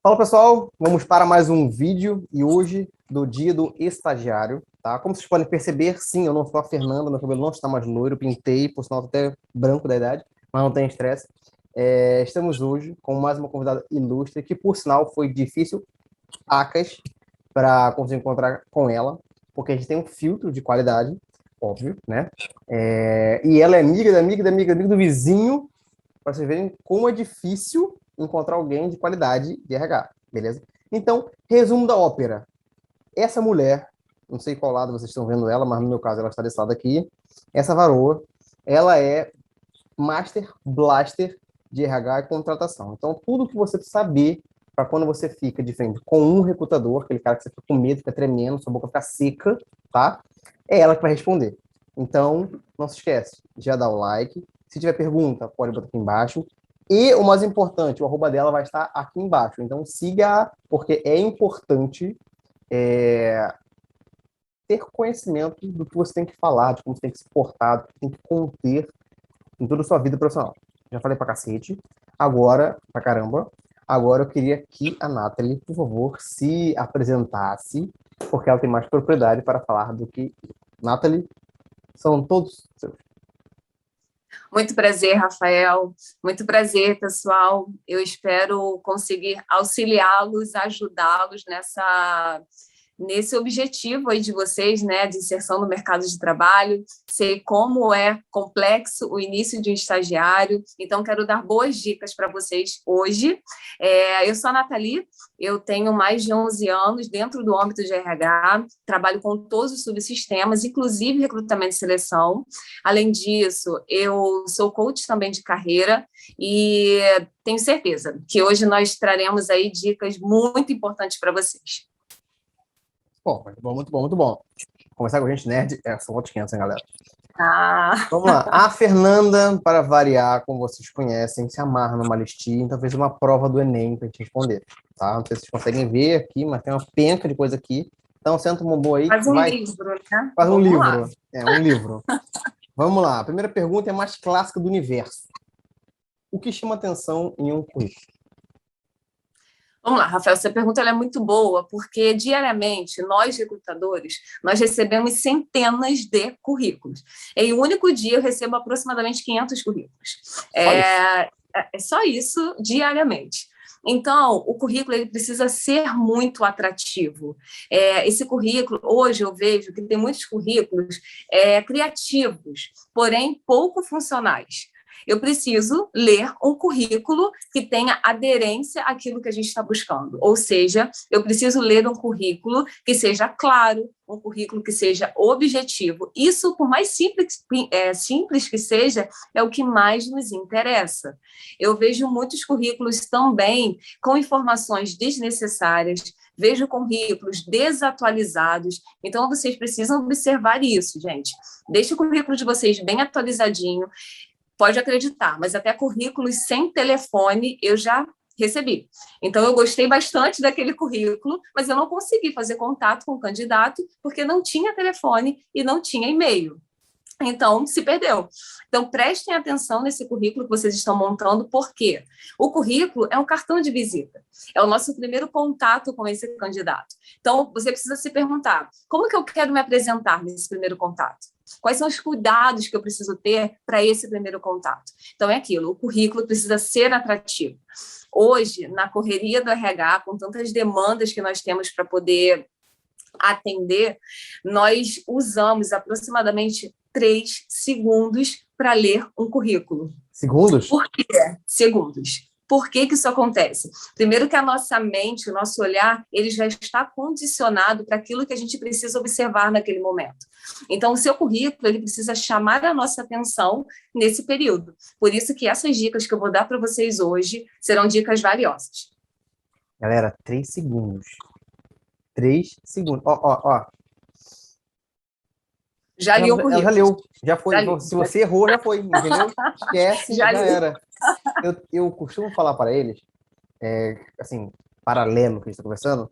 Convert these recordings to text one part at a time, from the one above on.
Fala pessoal, vamos para mais um vídeo e hoje do dia do estagiário, tá? Como vocês podem perceber, sim, eu não sou a Fernanda, meu cabelo não está mais loiro, eu pintei, por sinal até branco da idade, mas não tem estresse. Estamos hoje com mais uma convidada ilustre, que por sinal foi difícil pacas para conseguir encontrar com ela, porque a gente tem um filtro de qualidade, óbvio, né? E ela é amiga da amiga da amiga, amiga do vizinho, para vocês verem como é difícil encontrar alguém de qualidade de RH, beleza? Então, resumo da ópera. Essa mulher, não sei qual lado vocês estão vendo ela, mas no meu caso ela está desse lado aqui. Essa varoa, ela é Master Blaster de RH e contratação. Então, tudo que você precisa saber para quando você fica de frente com um recrutador, aquele cara que você fica com medo, fica tremendo, sua boca fica seca, tá? É ela que vai responder. Então, não se esquece, já dá o like. Se tiver pergunta, pode botar aqui embaixo. E o mais importante, o arroba dela vai estar aqui embaixo. Então, siga, porque é importante ter conhecimento do que você tem que falar, de como você tem que se portar, do que tem que conter em toda a sua vida profissional. Já falei pra cacete. Agora, pra caramba. Agora eu queria que a Nathalie, por favor, se apresentasse, porque ela tem mais propriedade para falar do que eu. Nathalie, são todos seus. Muito prazer, Rafael. Muito prazer, pessoal. Eu espero conseguir auxiliá-los, ajudá-los nesse objetivo aí de vocês, né, de inserção no mercado de trabalho. Sei como é complexo o início de um estagiário, então quero dar boas dicas para vocês hoje. Eu sou a Nathalie, eu tenho mais de 11 anos dentro do âmbito de RH, trabalho com todos os subsistemas, inclusive recrutamento e seleção. Além disso, eu sou coach também de carreira e tenho certeza que hoje nós traremos aí dicas muito importantes para vocês. Bom, muito bom, muito bom, muito bom. Conversar com a gente nerd são outros 500, hein, galera? Ah. Vamos lá. A Fernanda, para variar, como vocês conhecem, se amarra numa listinha, então fez uma prova do Enem para a gente responder, tá? Não sei se vocês conseguem ver aqui, mas tem uma penca de coisa aqui. Então, senta uma boa aí. Faz um livro, né? Faz um Vamos livro. lá. Um livro. Vamos lá. A primeira pergunta é a mais clássica do universo. O que chama atenção em um currículo? Vamos lá, Rafael, essa pergunta é muito boa, porque diariamente nós, recrutadores, nós recebemos centenas de currículos. Em um único dia eu recebo aproximadamente 500 currículos. É só isso diariamente. Então, o currículo ele precisa ser muito atrativo. Esse currículo, hoje eu vejo que tem muitos currículos criativos, porém pouco funcionais. Eu preciso ler um currículo que tenha aderência àquilo que a gente está buscando. Ou seja, eu preciso ler um currículo que seja claro, um currículo que seja objetivo. Isso, por mais simples que seja, é o que mais nos interessa. Eu vejo muitos currículos também com informações desnecessárias, vejo currículos desatualizados. Então, vocês precisam observar isso, gente. Deixe o currículo de vocês bem atualizadinho. Pode acreditar, mas até currículos sem telefone eu já recebi. Então, eu gostei bastante daquele currículo, mas eu não consegui fazer contato com o candidato porque não tinha telefone e não tinha e-mail. Então, se perdeu. Então, prestem atenção nesse currículo que vocês estão montando, porque o currículo é um cartão de visita. É o nosso primeiro contato com esse candidato. Então, você precisa se perguntar, como que eu quero me apresentar nesse primeiro contato? Quais são os cuidados que eu preciso ter para esse primeiro contato? Então, é aquilo, o currículo precisa ser atrativo. Hoje, na correria do RH, com tantas demandas que nós temos para poder atender, nós usamos aproximadamente 3 segundos para ler um currículo. Segundos? Por quê? Segundos. Por que isso acontece? Primeiro que a nossa mente, o nosso olhar, ele já está condicionado para aquilo que a gente precisa observar naquele momento. Então, o seu currículo, ele precisa chamar a nossa atenção nesse período. Por isso que essas dicas que eu vou dar para vocês hoje serão dicas valiosas. Galera, 3 segundos. 3 segundos. Ó. Já li o currículo. Ela já leu, já foi. Já se você errou, já foi, entendeu? Esquece, já era. Eu costumo falar para eles, assim, paralelo que a gente está conversando,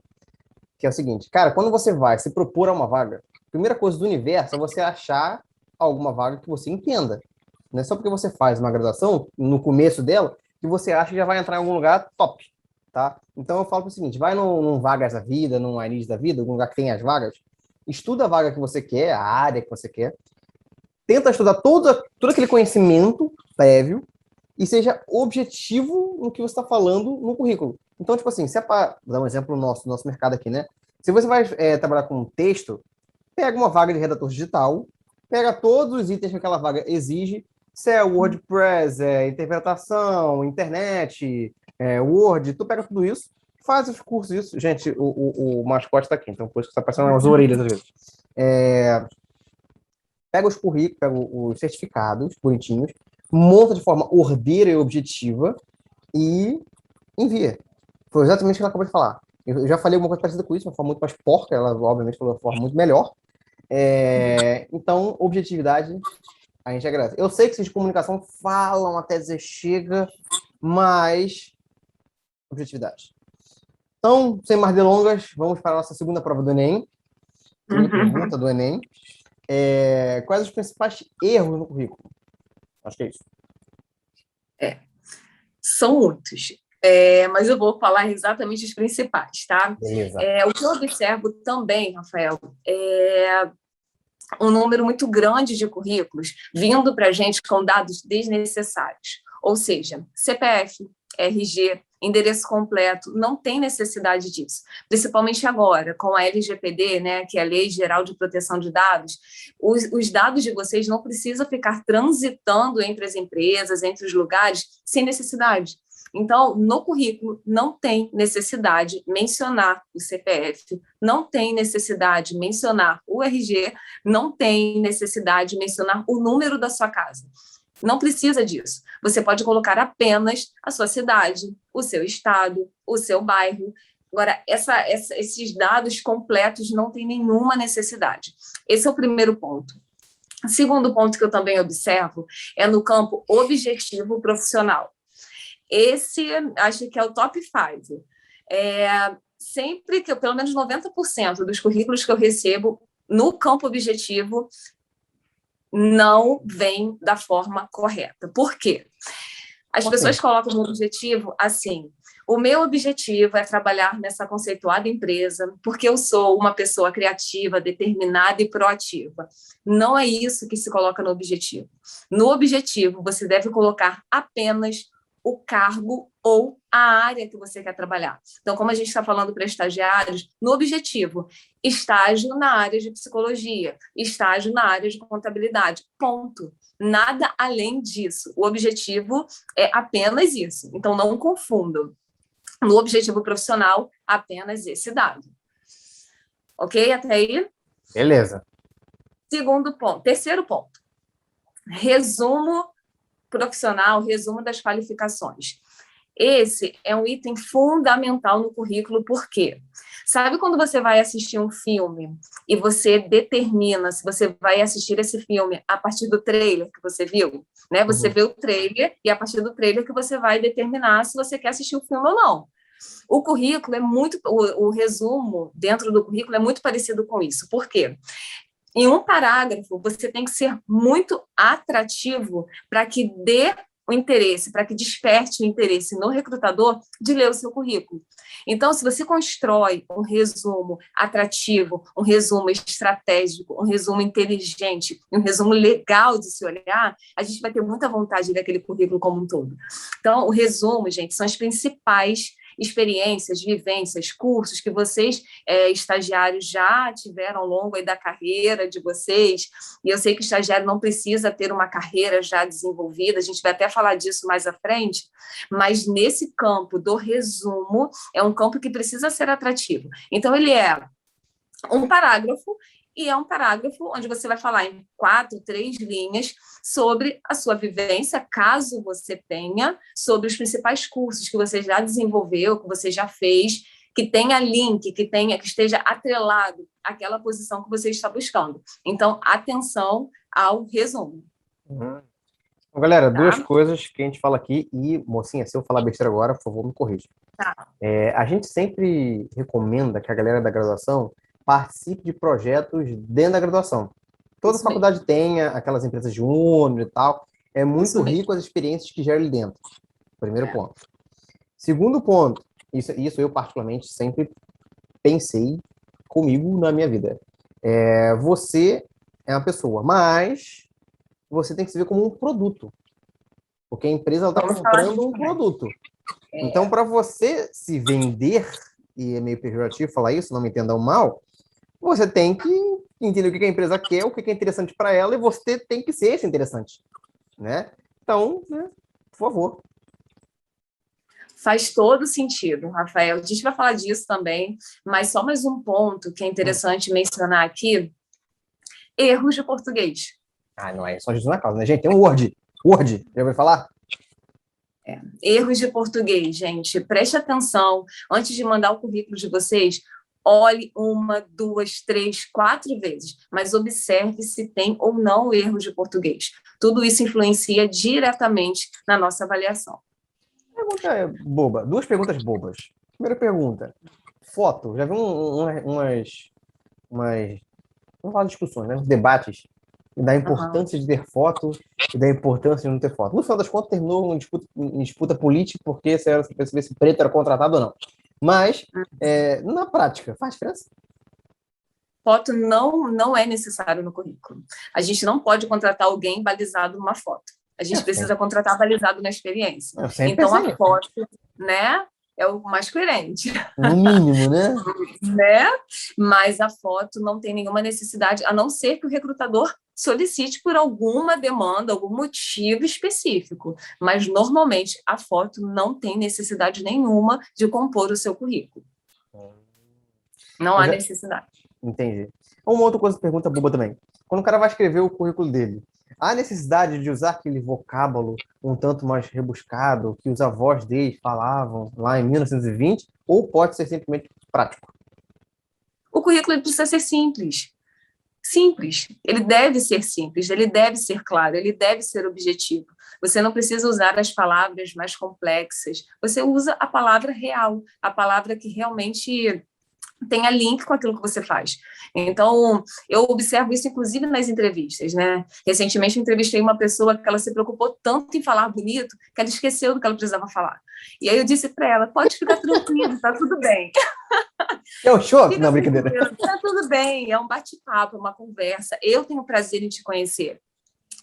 que é o seguinte, cara, quando você vai se propor a uma vaga, a primeira coisa do universo é você achar alguma vaga que você entenda. Não é só porque você faz uma graduação, no começo dela, que você acha que já vai entrar em algum lugar top. tá? Então eu falo o seguinte, vai num Vagas da Vida, num Indeed da Vida, algum lugar que tem as vagas, estuda a vaga que você quer, a área que você quer, tenta estudar todo aquele conhecimento prévio e seja objetivo no que você está falando no currículo. Então, tipo assim, se é para dar um exemplo nosso mercado aqui, né? Se você vai trabalhar com texto, pega uma vaga de redator digital, pega todos os itens que aquela vaga exige, se é WordPress, interpretação, internet, Word, tu pega tudo isso, faz os cursos, isso. Gente, o mascote está aqui, então por isso que está passando as orelhas às vezes. Pega os currículos, pega os certificados bonitinhos, monta de forma ordeira e objetiva e envia. Foi exatamente o que ela acabou de falar. Eu já falei uma coisa parecida com isso, uma forma muito mais porca, ela obviamente falou de uma forma muito melhor. Então, objetividade, a gente agradece. Eu sei que vocês de comunicação falam até dizer chega, mas objetividade. Então, sem mais delongas, vamos para a nossa segunda prova do Enem. Segunda pergunta do Enem. Quais os principais erros no currículo? Acho que é isso. São muitos. Mas eu vou falar exatamente os principais, tá? Beleza. O que eu observo também, Rafael, é um número muito grande de currículos vindo para a gente com dados desnecessários. Ou seja, CPF, RG, endereço completo, não tem necessidade disso. Principalmente agora, com a LGPD, né, que é a Lei Geral de Proteção de Dados, os dados de vocês não precisam ficar transitando entre as empresas, entre os lugares, sem necessidade. Então, no currículo, não tem necessidade mencionar o CPF, não tem necessidade mencionar o RG, não tem necessidade mencionar o número da sua casa. Não precisa disso. Você pode colocar apenas a sua cidade, o seu estado, o seu bairro. Agora, esses dados completos não tem nenhuma necessidade. Esse é o primeiro ponto. O segundo ponto que eu também observo é no campo objetivo profissional. Esse, acho que é o top 5. Sempre que, pelo menos 90% dos currículos que eu recebo no campo objetivo não vem da forma correta. Por quê? As pessoas colocam no objetivo assim: o meu objetivo é trabalhar nessa conceituada empresa porque eu sou uma pessoa criativa, determinada e proativa. Não é isso que se coloca no objetivo. No objetivo, você deve colocar apenas o cargo ou a área que você quer trabalhar. Então, como a gente está falando para estagiários, no objetivo, estágio na área de psicologia, estágio na área de contabilidade, ponto. Nada além disso. O objetivo é apenas isso. Então, não confundam. No objetivo profissional, apenas esse dado. Ok? Até aí? Beleza. Segundo ponto. Terceiro ponto. Resumo profissional, resumo das qualificações. Esse é um item fundamental no currículo, por quê? Sabe quando você vai assistir um filme e você determina se você vai assistir esse filme a partir do trailer que você viu? Né? Você vê o trailer e a partir do trailer que você vai determinar se você quer assistir o filme ou não. O currículo é muito... O resumo dentro do currículo é muito parecido com isso. Por quê? Em um parágrafo, você tem que ser muito atrativo para que dê o interesse, para que desperte o interesse no recrutador de ler o seu currículo. Então, se você constrói um resumo atrativo, um resumo estratégico, um resumo inteligente, um resumo legal de se olhar, a gente vai ter muita vontade de ler aquele currículo como um todo. Então, o resumo, gente, são as principais experiências, vivências, cursos que vocês, estagiários, já tiveram ao longo aí da carreira de vocês, e eu sei que o estagiário não precisa ter uma carreira já desenvolvida, a gente vai até falar disso mais à frente, mas nesse campo do resumo, é um campo que precisa ser atrativo. Então, ele é um parágrafo, e é um parágrafo onde você vai falar em 4, 3 linhas sobre a sua vivência, caso você tenha, sobre os principais cursos que você já desenvolveu, que você já fez, que tenha link, que esteja atrelado àquela posição que você está buscando. Então, atenção ao resumo. Então, galera, duas coisas que a gente fala aqui, e, mocinha, se eu falar besteira agora, por favor, me corrija. Tá. A gente sempre recomenda que a galera da graduação participe de projetos dentro da graduação. Toda faculdade tem aquelas empresas júnior e tal. É muito rico as experiências que geram ali dentro. Primeiro ponto. Segundo ponto, Isso eu particularmente sempre pensei comigo na minha vida. Você é uma pessoa, mas você tem que se ver como um produto, porque a empresa está Vamos falar comprando disso um também. produto. Então, para você se vender, e é meio pejorativo falar isso, não me entendam mal, você tem que entender o que a empresa quer, o que é interessante para ela, e você tem que ser esse interessante, né? Então, né, por favor. Faz todo sentido, Rafael. A gente vai falar disso também, mas só mais um ponto que é interessante mencionar aqui: erros de português. Não é só Jesus na causa, né, gente? Tem um Word. Word, já ouviu falar? Erros de português, gente. Preste atenção. Antes de mandar o currículo de vocês, olhe 1, 2, 3, 4 vezes, mas observe se tem ou não erros de português. Tudo isso influencia diretamente na nossa avaliação. Pergunta boba. Duas perguntas bobas. Primeira pergunta. Foto. Já vi umas vamos falar de discussões, né? Uns debates da importância de ter foto e da importância de não ter foto. No final das contas, terminou em disputa política, porque se era para saber se preto era contratado ou não. Mas, na prática, faz diferença? Foto não é necessário no currículo. A gente não pode contratar alguém balizado numa foto. A gente precisa contratar balizado na experiência. Então, a foto, né, é o mais coerente. No mínimo, né? Né? Mas a foto não tem nenhuma necessidade, a não ser que o recrutador solicite por alguma demanda, algum motivo específico. Mas, normalmente, a foto não tem necessidade nenhuma de compor o seu currículo. Não há necessidade. Entendi. Uma outra coisa, pergunta boba também. Quando o cara vai escrever o currículo dele, há necessidade de usar aquele vocábulo um tanto mais rebuscado que os avós dele falavam lá em 1920, ou pode ser simplesmente prático? O currículo precisa ser simples. Simples. Ele deve ser simples, ele deve ser claro, ele deve ser objetivo. Você não precisa usar as palavras mais complexas. Você usa a palavra real, a palavra que realmente tenha link com aquilo que você faz. Então, eu observo isso, inclusive, nas entrevistas, né? Recentemente, eu entrevistei uma pessoa que ela se preocupou tanto em falar bonito que ela esqueceu do que ela precisava falar. E aí eu disse para ela, pode ficar tranquilo, tá tudo bem. É o show? Não, brincadeira. Tá tudo bem, é um bate-papo, é uma conversa. Eu tenho prazer em te conhecer.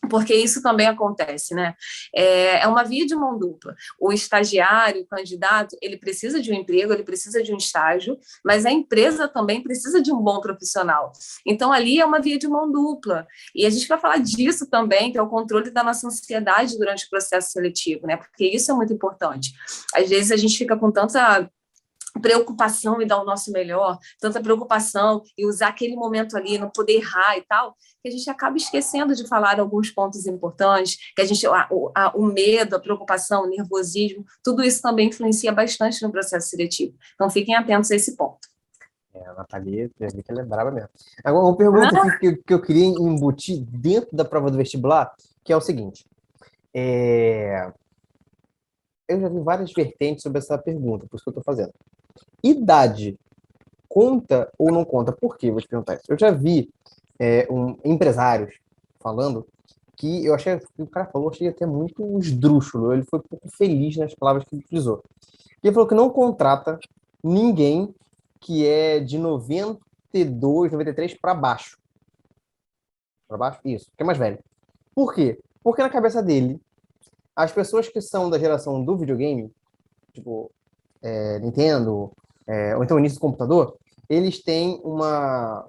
Porque isso também acontece, né? É uma via de mão dupla. O estagiário, o candidato, ele precisa de um emprego, ele precisa de um estágio, mas a empresa também precisa de um bom profissional. Então, ali é uma via de mão dupla. E a gente vai falar disso também, que é o controle da nossa ansiedade durante o processo seletivo, né? Porque isso é muito importante. Às vezes a gente fica com tanta preocupação em dar o nosso melhor, tanta preocupação em usar aquele momento ali, não poder errar e tal, que a gente acaba esquecendo de falar alguns pontos importantes, que a gente, o medo, a preocupação, o nervosismo, tudo isso também influencia bastante no processo seletivo. Então, fiquem atentos a esse ponto. A Nathalie, eu vi que ela é brava mesmo. Agora, uma pergunta que eu queria embutir dentro da prova do vestibular, que é o seguinte. Eu já vi várias vertentes sobre essa pergunta, por isso que eu estou fazendo. Idade conta ou não conta? Por quê? Vou te perguntar isso. Eu já vi empresários falando que eu achei que o cara falou, achei até muito esdrúxulo. Ele foi um pouco feliz nas palavras que ele utilizou. Ele falou que não contrata ninguém que é de 92, 93 para baixo. Para baixo? Isso, que é mais velho. Por quê? Porque na cabeça dele, as pessoas que são da geração do videogame, tipo Nintendo, ou então o início do computador, eles têm uma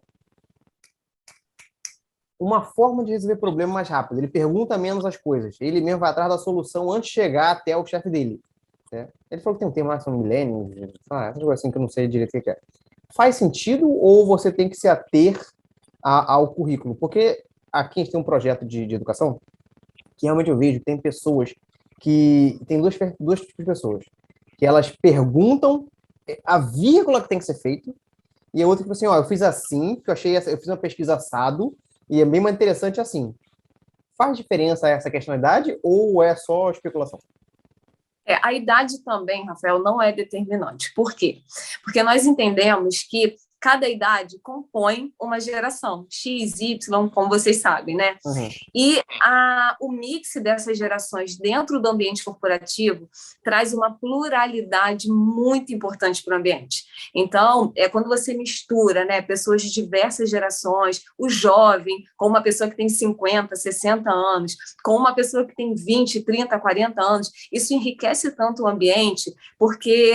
forma de resolver problema mais rápido. Ele pergunta menos as coisas. Ele mesmo vai atrás da solução antes de chegar até o chefe dele. Né? Ele falou que tem um termo lá, são milênios, essas coisas assim que eu não sei direito o que é. Faz sentido ou você tem que se ater ao currículo? Porque aqui a gente tem um projeto de educação que realmente eu vejo que tem pessoas que... Tem duas tipos de pessoas. Que elas perguntam a vírgula que tem que ser feito e a outra que assim, ó, eu fiz assim, que eu fiz uma pesquisa assado e é bem mais interessante assim. Faz diferença essa questão da idade ou é só especulação? A idade também, Rafael, não é determinante. Por quê? Porque nós entendemos que cada idade compõe uma geração, X, Y, como vocês sabem, né? Uhum. E o mix dessas gerações dentro do ambiente corporativo traz uma pluralidade muito importante para o ambiente. Então, quando você mistura, né, pessoas de diversas gerações, o jovem com uma pessoa que tem 50, 60 anos, com uma pessoa que tem 20, 30, 40 anos, isso enriquece tanto o ambiente, porque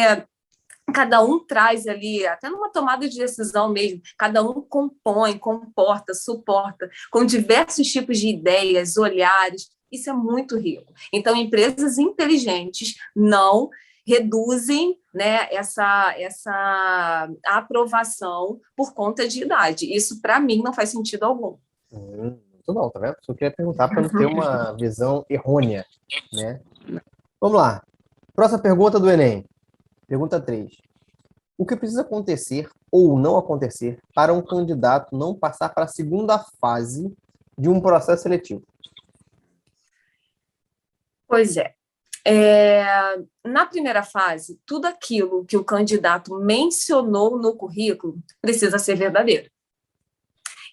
cada um traz ali, até numa tomada de decisão mesmo, cada um compõe, comporta, suporta, com diversos tipos de ideias, olhares, isso é muito rico. Então, empresas inteligentes não reduzem, né, essa aprovação por conta de idade. Isso, para mim, não faz sentido algum. Muito bom, tá vendo? Só queria perguntar para não ter uma visão errônea, né? Vamos lá. Próxima pergunta do Enem. Pergunta 3. O que precisa acontecer ou não acontecer para um candidato não passar para a segunda fase de um processo seletivo? Pois é. Na primeira fase, tudo aquilo que o candidato mencionou no currículo precisa ser verdadeiro.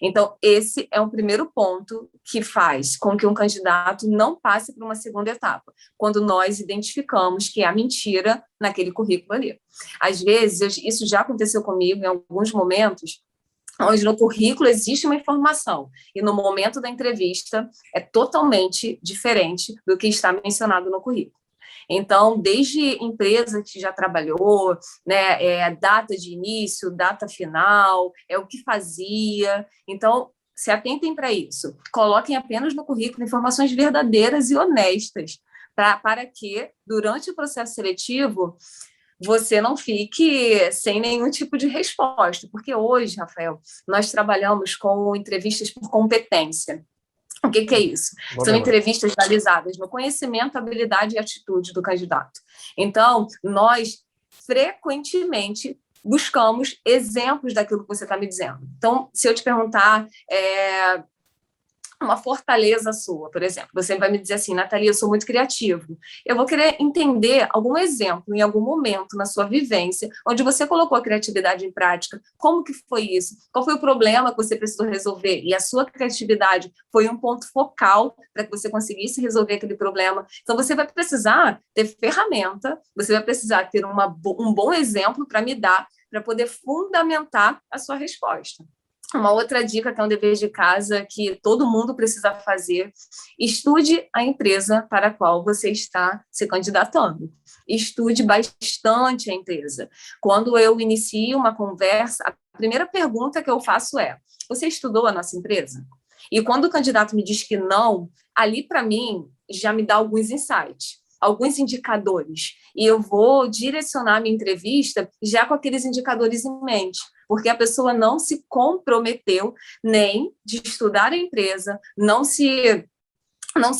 Então, esse é um primeiro ponto que faz com que um candidato não passe para uma segunda etapa, quando nós identificamos que há mentira naquele currículo ali. Às vezes, isso já aconteceu comigo em alguns momentos, onde no currículo existe uma informação e no momento da entrevista é totalmente diferente do que está mencionado no currículo. Então, desde empresa que já trabalhou, né, data de início, data final, o que fazia. Então, se atentem para isso. Coloquem apenas no currículo informações verdadeiras e honestas, para que, durante o processo seletivo, você não fique sem nenhum tipo de resposta. Porque hoje, Rafael, nós trabalhamos com entrevistas por competência. O que é isso? São entrevistas baseadas no conhecimento, habilidade e atitude do candidato. Então, nós frequentemente buscamos exemplos daquilo que você está me dizendo. Então, se eu te perguntar uma fortaleza sua, por exemplo, você vai me dizer assim, Nathalie, eu sou muito criativo. Eu vou querer entender algum exemplo, em algum momento na sua vivência, onde você colocou a criatividade em prática, como que foi isso? Qual foi o problema que você precisou resolver? E a sua criatividade foi um ponto focal para que você conseguisse resolver aquele problema. Então, você vai precisar ter ferramenta, você vai precisar ter um bom exemplo para me dar, para poder fundamentar a sua resposta. Uma outra dica, que é um dever de casa que todo mundo precisa fazer: estude a empresa para a qual você está se candidatando. Estude bastante a empresa. Quando eu inicio uma conversa, a primeira pergunta que eu faço é: você estudou a nossa empresa? E quando o candidato me diz que não, ali, para mim, já me dá alguns insights, alguns indicadores. E eu vou direcionar a minha entrevista já com aqueles indicadores em mente, porque a pessoa não se comprometeu nem de estudar a empresa, não se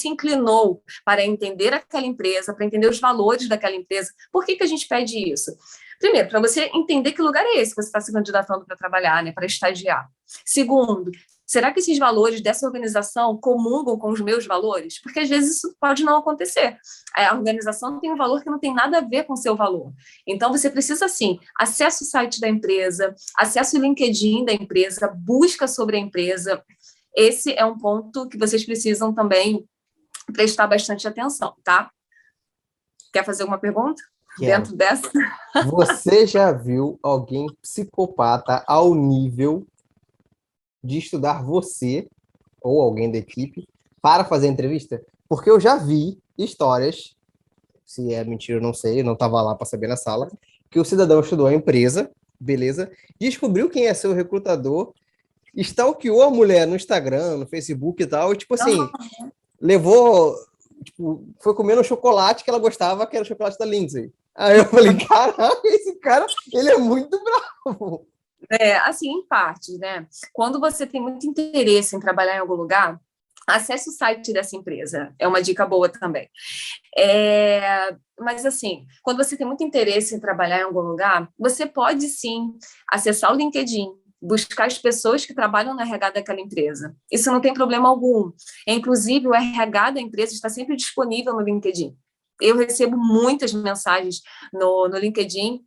inclinou para entender aquela empresa, para entender os valores daquela empresa. Por que a gente pede isso? Primeiro, para você entender que lugar é esse que você está se candidatando para trabalhar, né, para estagiar. Segundo, será que esses valores dessa organização comungam com os meus valores? Porque às vezes isso pode não acontecer. A organização tem um valor que não tem nada a ver com o seu valor. Então, você precisa, sim, acesse o site da empresa, acesse o LinkedIn da empresa, busca sobre a empresa. Esse é um ponto que vocês precisam também prestar bastante atenção, tá? Quer fazer alguma pergunta? Quero. Dentro dessa? Você já viu alguém psicopata ao nível de estudar você ou alguém da equipe para fazer entrevista? Porque eu já vi histórias, se é mentira eu não sei, eu não estava lá para saber na sala, que o cidadão estudou a empresa, beleza, descobriu quem é seu recrutador, stalkeou a mulher no Instagram, no Facebook e tal, e tipo assim, levou, tipo, foi comendo um chocolate que ela gostava, que era o chocolate da Lindsay. Aí eu falei, caraca, esse cara, ele é muito bravo. Assim, em partes, né? Quando você tem muito interesse em trabalhar em algum lugar, acesse o site dessa empresa. É uma dica boa também. Mas, assim, quando você tem muito interesse em trabalhar em algum lugar, você pode, sim, acessar o LinkedIn, buscar as pessoas que trabalham no RH daquela empresa. Isso não tem problema algum. Inclusive, o RH da empresa está sempre disponível no LinkedIn. Eu recebo muitas mensagens no LinkedIn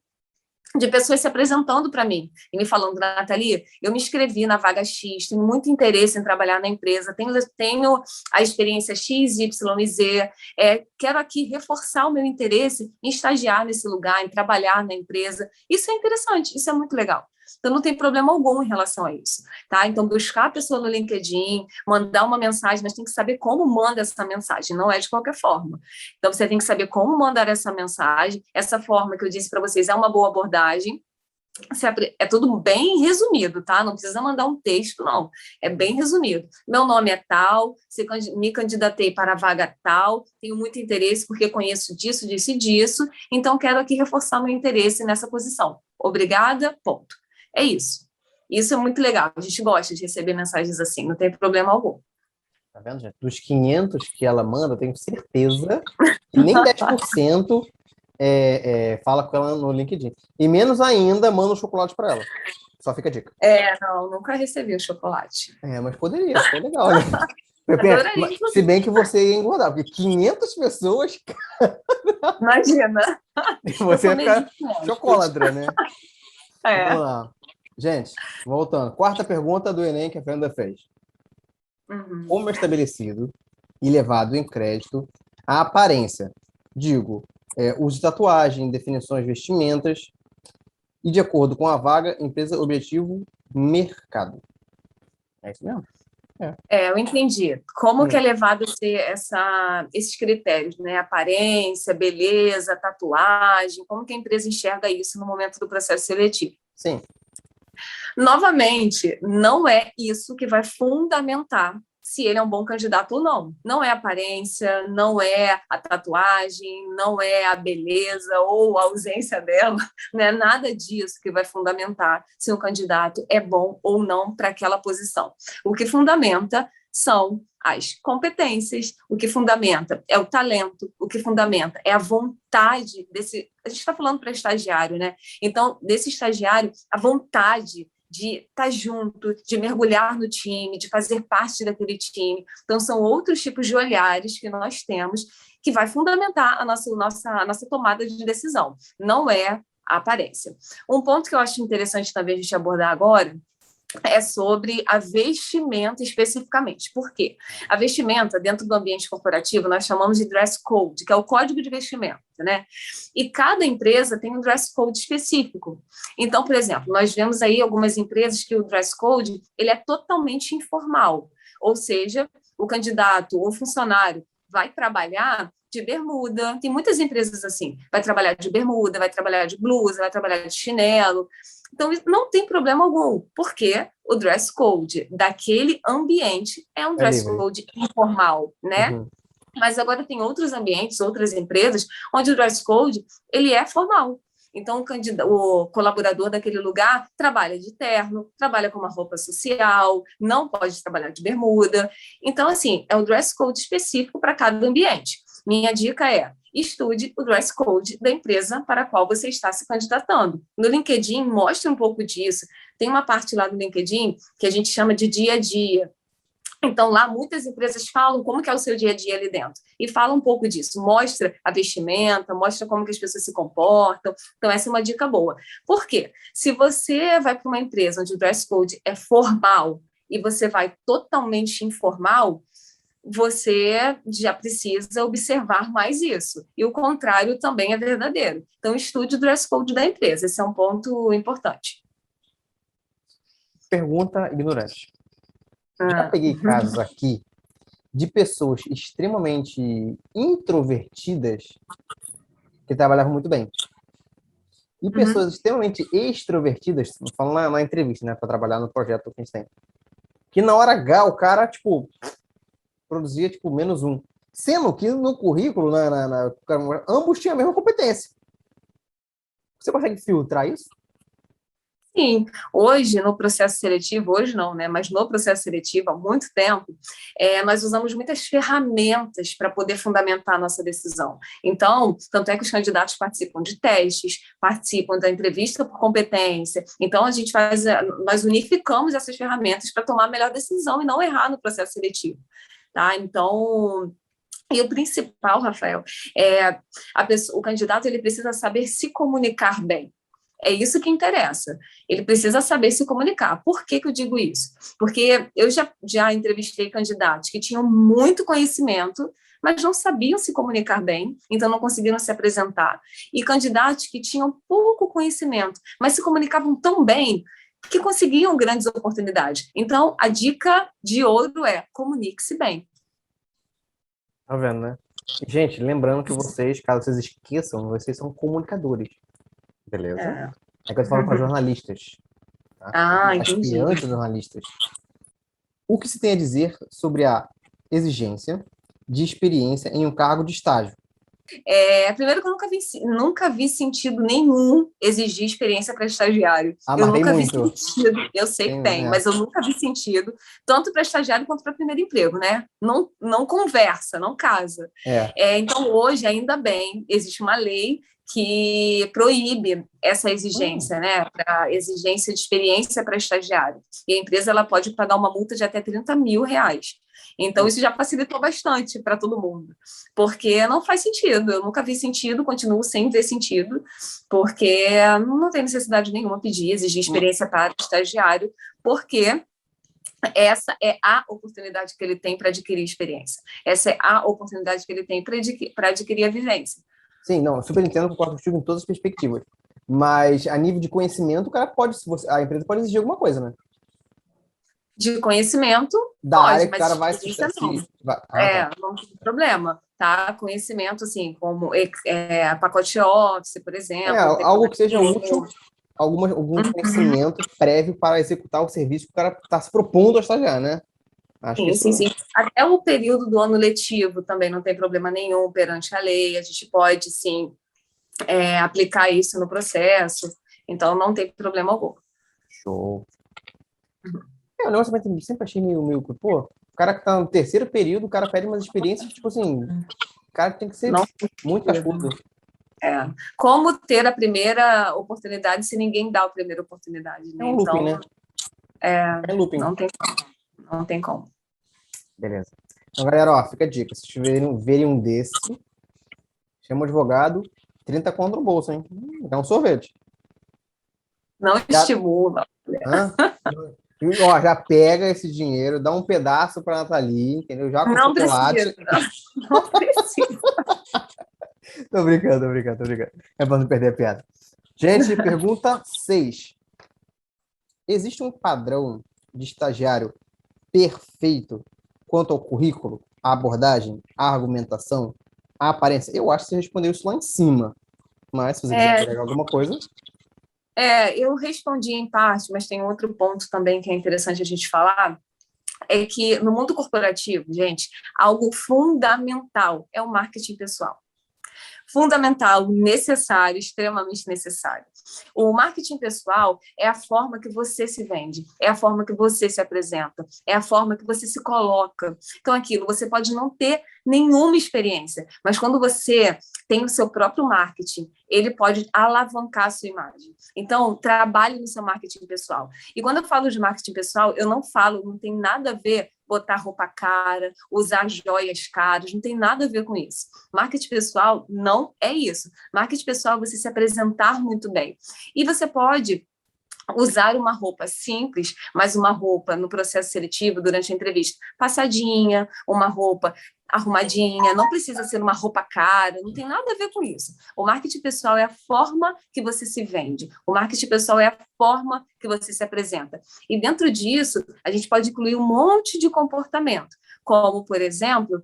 de pessoas se apresentando para mim e me falando, Nathalie, eu me inscrevi na vaga X, tenho muito interesse em trabalhar na empresa, tenho a experiência X, Y e Z, quero aqui reforçar o meu interesse em estagiar nesse lugar, em trabalhar na empresa. Isso é interessante, isso é muito legal. Então, não tem problema algum em relação a isso, tá? Então, buscar a pessoa no LinkedIn, mandar uma mensagem, mas tem que saber como manda essa mensagem, não é de qualquer forma. Então, você tem que saber como mandar essa mensagem, essa forma que eu disse para vocês é uma boa abordagem, é tudo bem resumido, tá? Não precisa mandar um texto, não. É bem resumido. Meu nome é tal, me candidatei para a vaga tal, tenho muito interesse porque conheço disso, disso e disso, então quero aqui reforçar meu interesse nessa posição. Obrigada, ponto. É isso. Isso é muito legal. A gente gosta de receber mensagens assim, não tem problema algum. Tá vendo, gente? Dos 500 que ela manda, eu tenho certeza que nem 10% fala com ela no LinkedIn. E menos ainda, manda um chocolate para ela. Só fica a dica. Não, nunca recebi o chocolate. Mas poderia, foi legal, né? Adoraria. Se bem que você ia engordar, porque 500 pessoas... Imagina. Você ia ficar chocolatra, né? Vamos lá. Gente, voltando. Quarta pergunta do Enem que a Fernanda fez. Como é estabelecido e levado em crédito a aparência, digo, uso de tatuagem, definições, vestimentas, e de acordo com a vaga, empresa, objetivo, mercado. É isso mesmo? Eu entendi. Como que é levado a ser esses critérios, né? Aparência, beleza, tatuagem, como que a empresa enxerga isso no momento do processo seletivo? Sim. Novamente, não é isso que vai fundamentar se ele é um bom candidato ou não. Não é a aparência, não é a tatuagem, não é a beleza ou a ausência dela, não é nada disso que vai fundamentar se um candidato é bom ou não para aquela posição. O que fundamenta são as competências, o que fundamenta é o talento, o que fundamenta é a vontade desse... A gente está falando para estagiário, né? Então, desse estagiário, a vontade de estar junto, de mergulhar no time, de fazer parte daquele time. Então, são outros tipos de olhares que nós temos que vai fundamentar a nossa tomada de decisão. Não é a aparência. Um ponto que eu acho interessante também a gente abordar agora é sobre a vestimenta especificamente. Por quê? A vestimenta, dentro do ambiente corporativo, nós chamamos de dress code, que é o código de vestimenta, né? E cada empresa tem um dress code específico. Então, por exemplo, nós vemos aí algumas empresas que o dress code ele é totalmente informal, ou seja, o candidato ou funcionário vai trabalhar de bermuda, tem muitas empresas assim, vai trabalhar de bermuda, vai trabalhar de blusa, vai trabalhar de chinelo. Então, não tem problema algum, porque o dress code daquele ambiente é um dress code informal, né? Uhum. Mas agora tem outros ambientes, outras empresas, onde o dress code ele é formal. Então, o colaborador daquele lugar trabalha de terno, trabalha com uma roupa social, não pode trabalhar de bermuda. Então, assim, é o dress code específico para cada ambiente. Minha dica é: estude o dress code da empresa para a qual você está se candidatando. No LinkedIn, mostre um pouco disso. Tem uma parte lá no LinkedIn que a gente chama de dia a dia. Então, lá, muitas empresas falam como que é o seu dia a dia ali dentro. E fala um pouco disso. Mostra a vestimenta, mostra como que as pessoas se comportam. Então, essa é uma dica boa. Por quê? Se você vai para uma empresa onde o dress code é formal e você vai totalmente informal, você já precisa observar mais isso. E o contrário também é verdadeiro. Então, estude o dress code da empresa. Esse é um ponto importante. Pergunta ignorante. Já peguei casos aqui de pessoas extremamente introvertidas que trabalhavam muito bem. E pessoas extremamente extrovertidas, falando na entrevista, né, para trabalhar no projeto que a gente tem. Que na hora H, o cara, produzia, -1. Sendo que no currículo, ambos tinham a mesma competência. Você consegue filtrar isso? Sim, hoje no processo seletivo, hoje não, né? Mas no processo seletivo, há muito tempo, nós usamos muitas ferramentas para poder fundamentar a nossa decisão. Então, tanto é que os candidatos participam de testes, participam da entrevista por competência. Então, nós unificamos essas ferramentas para tomar a melhor decisão e não errar no processo seletivo, tá? Então, e o principal, Rafael, o candidato ele precisa saber se comunicar bem. É isso que interessa. Ele precisa saber se comunicar. Por que que eu digo isso? Porque eu já entrevistei candidatos que tinham muito conhecimento, mas não sabiam se comunicar bem, então não conseguiram se apresentar. E candidatos que tinham pouco conhecimento, mas se comunicavam tão bem que conseguiam grandes oportunidades. Então, a dica de ouro é comunique-se bem. Tá vendo, né? Gente, lembrando que vocês, caso vocês esqueçam, vocês são comunicadores. Beleza? É que eu tô falando para jornalistas, tá? Entendi. Aspirantes jornalistas. O que se tem a dizer sobre a exigência de experiência em um cargo de estágio? Primeiro que eu nunca vi sentido nenhum exigir experiência para estagiário. Eu Mas tem nunca vi muito. sentido. Eu sei que tem, mas eu nunca vi sentido, tanto para estagiário quanto para primeiro emprego, né? Não conversa, não casa. Então, hoje, ainda bem, existe uma lei que proíbe essa exigência, né? Para exigência de experiência para estagiário. E a empresa ela pode pagar uma multa de até R$30 mil. Então, isso já facilitou bastante para todo mundo, porque não faz sentido. Eu nunca vi sentido, continuo sem ver sentido, porque não tem necessidade nenhuma pedir, exigir experiência para estagiário, porque essa é a oportunidade que ele tem para adquirir experiência. Essa é a oportunidade que ele tem para adquirir a vivência. Sim, não, super entendo, concordo contigo em todas as perspectivas. Mas a nível de conhecimento, o cara pode, a empresa pode exigir alguma coisa, né? De conhecimento, da pode, área que o mas cara vai não tem problema, tá? Conhecimento, assim, como pacote Office, por exemplo. Algo que seja útil, algum conhecimento prévio para executar o serviço que o cara está se propondo a estagiar, né? Sim. Até o período do ano letivo também não tem problema nenhum perante a lei, a gente pode, sim, aplicar isso no processo, então não tem problema algum. Show. O negócio eu sempre achei meio, pô, o cara que tá no terceiro período, o cara pede umas experiências, tipo assim, o cara tem que ser muito cascudo. Como ter a primeira oportunidade se ninguém dá a primeira oportunidade, né? É um looping, né? É looping. Não tem como. Beleza. Então, galera, fica a dica. Se vocês verem um desse, chama o advogado, 30 conto no bolso, hein? Dá um sorvete. Não estimula. Já pega esse dinheiro, dá um pedaço para Nathalie, entendeu? Já com não chocolate. Não precisa. Tô brincando. É para não perder a piada. Gente, pergunta 6. Existe um padrão de estagiário perfeito quanto ao currículo, a abordagem, a argumentação, a aparência? Eu acho que você respondeu isso lá em cima. Mas, se você quiser agregar alguma coisa... eu respondi em parte, mas tem outro ponto também que é interessante a gente falar, é que no mundo corporativo, gente, algo fundamental é o marketing pessoal. Fundamental, necessário, extremamente necessário. O marketing pessoal é a forma que você se vende, é a forma que você se apresenta, é a forma que você se coloca. Então, você pode não ter nenhuma experiência, mas quando você tem o seu próprio marketing, ele pode alavancar a sua imagem. Então, trabalhe no seu marketing pessoal. E quando eu falo de marketing pessoal, não tem nada a ver botar roupa cara, usar joias caras, não tem nada a ver com isso. Marketing pessoal não é isso. Marketing pessoal é você se apresentar muito bem. E você pode usar uma roupa simples, mas uma roupa no processo seletivo, durante a entrevista, passadinha, uma roupa arrumadinha, não precisa ser uma roupa cara, não tem nada a ver com isso. O marketing pessoal é a forma que você se vende, o marketing pessoal é a forma que você se apresenta. E dentro disso, a gente pode incluir um monte de comportamento, como, por exemplo,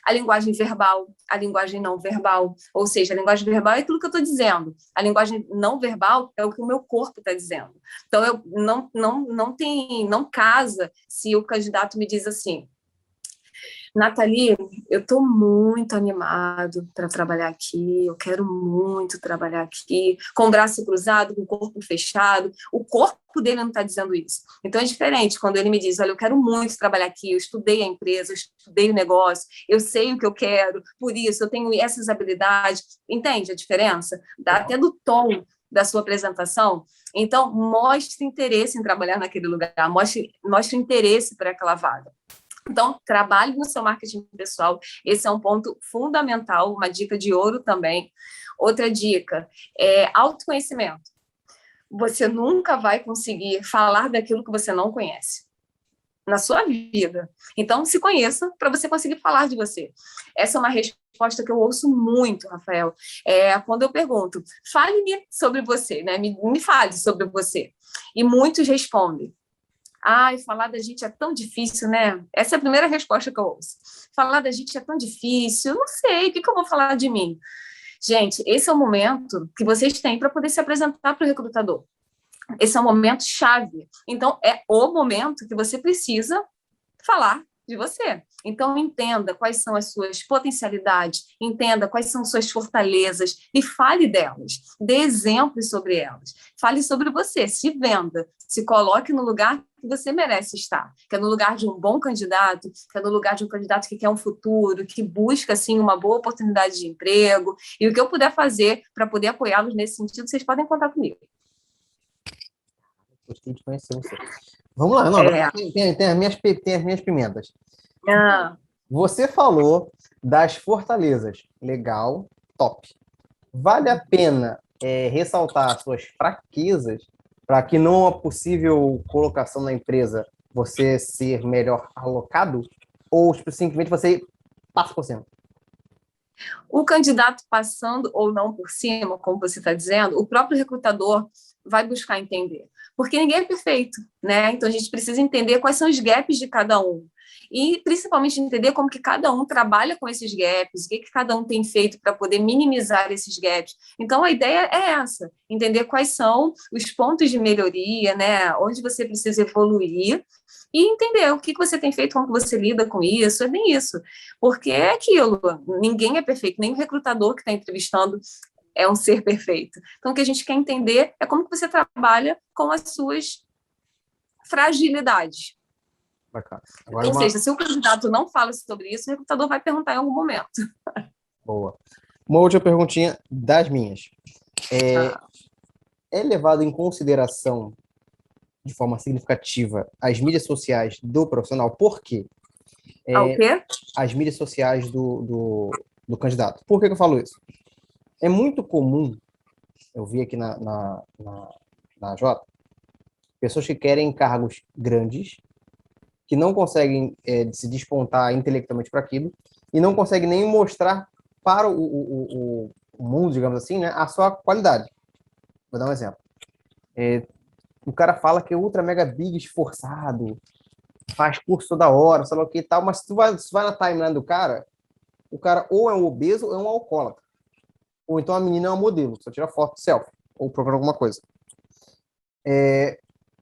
a linguagem verbal, a linguagem não verbal, ou seja, a linguagem verbal é aquilo que eu estou dizendo, a linguagem não verbal é o que o meu corpo está dizendo. Então, não casa se o candidato me diz assim: Nathalie, eu estou muito animado para trabalhar aqui, eu quero muito trabalhar aqui, com o braço cruzado, com o corpo fechado. O corpo dele não está dizendo isso. Então, é diferente quando ele me diz: olha, eu quero muito trabalhar aqui, eu estudei a empresa, eu estudei o negócio, eu sei o que eu quero, por isso eu tenho essas habilidades. Entende a diferença? Dá até do tom da sua apresentação. Então, mostre interesse em trabalhar naquele lugar, mostre interesse para aquela vaga. Então, trabalhe no seu marketing pessoal. Esse é um ponto fundamental, uma dica de ouro também. Outra dica é autoconhecimento. Você nunca vai conseguir falar daquilo que você não conhece na sua vida. Então, se conheça para você conseguir falar de você. Essa é uma resposta que eu ouço muito, Rafael. Quando eu pergunto, fale-me sobre você, né? Me fale sobre você. E muitos respondem, falar da gente é tão difícil, né? Essa é a primeira resposta que eu ouço. Falar da gente é tão difícil, eu não sei, o que eu vou falar de mim? Gente, esse é o momento que vocês têm para poder se apresentar para o recrutador. Esse é um momento chave. Então, é o momento que você precisa falar de você. Então, entenda quais são as suas potencialidades, entenda quais são suas fortalezas e fale delas. Dê exemplos sobre elas. Fale sobre você, se venda, se coloque no lugar que você merece estar, que é no lugar de um bom candidato, que é no lugar de um candidato que quer um futuro, que busca, assim, uma boa oportunidade de emprego. E o que eu puder fazer para poder apoiá-los nesse sentido, vocês podem contar comigo. Gostei de conhecer você. Vamos lá, não, tem as minhas pimentas. Você falou das fortalezas. Legal, top. Vale a pena ressaltar as suas fraquezas para que numa possível colocação na empresa você ser melhor alocado? Ou simplesmente você passa por cima? O candidato passando ou não por cima, como você está dizendo, o próprio recrutador vai buscar entender. Porque ninguém é perfeito, né? Então, a gente precisa entender quais são os gaps de cada um. E, principalmente, entender como que cada um trabalha com esses gaps, o que cada um tem feito para poder minimizar esses gaps. Então, a ideia é essa, entender quais são os pontos de melhoria, né? Onde você precisa evoluir e entender o que você tem feito, como você lida com isso, é bem isso. Porque é aquilo, ninguém é perfeito, nem o recrutador que está entrevistando é um ser perfeito. Então, o que a gente quer entender é como que você trabalha com as suas fragilidades. Bacana. Agora, ou seja, se o candidato não fala sobre isso, o recrutador vai perguntar em algum momento. Boa. Uma última perguntinha das minhas. É levado em consideração de forma significativa as mídias sociais do profissional? Por quê? O quê? As mídias sociais do candidato. Por que eu falo isso? É muito comum, eu vi aqui na Jota, pessoas que querem cargos grandes, que não conseguem se despontar intelectualmente para aquilo, e não conseguem nem mostrar para o mundo, digamos assim, né, a sua qualidade. Vou dar um exemplo. O cara fala que é ultra mega big esforçado, faz curso toda hora, sei lá o que e tal, mas se tu vai na timeline do cara, o cara ou é um obeso ou é um alcoólatra. Ou então a menina é uma modelo, só tira foto selfie, ou procura alguma coisa.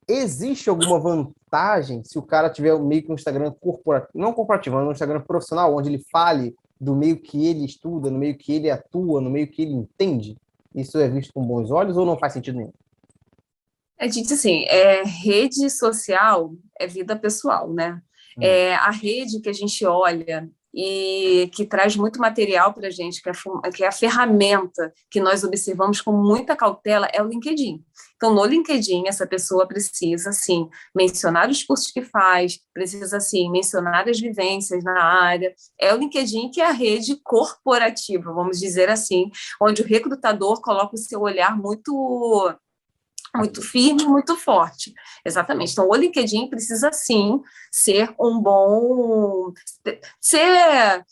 Existe alguma vantagem se o cara tiver meio que um Instagram corporativo, não corporativo, mas um Instagram profissional, onde ele fale do meio que ele estuda, no meio que ele atua, no meio que ele entende? Isso é visto com bons olhos ou não faz sentido nenhum? Gente, assim, rede social é vida pessoal, né? A rede que a gente olha e que traz muito material para a gente, que é a ferramenta que nós observamos com muita cautela, é o LinkedIn. Então, no LinkedIn, essa pessoa precisa, sim, mencionar os cursos que faz, precisa, sim, mencionar as vivências na área. É o LinkedIn que é a rede corporativa, vamos dizer assim, onde o recrutador coloca o seu olhar muito firme, muito forte. Exatamente. Então, o LinkedIn precisa, sim, ser um bom... Ser...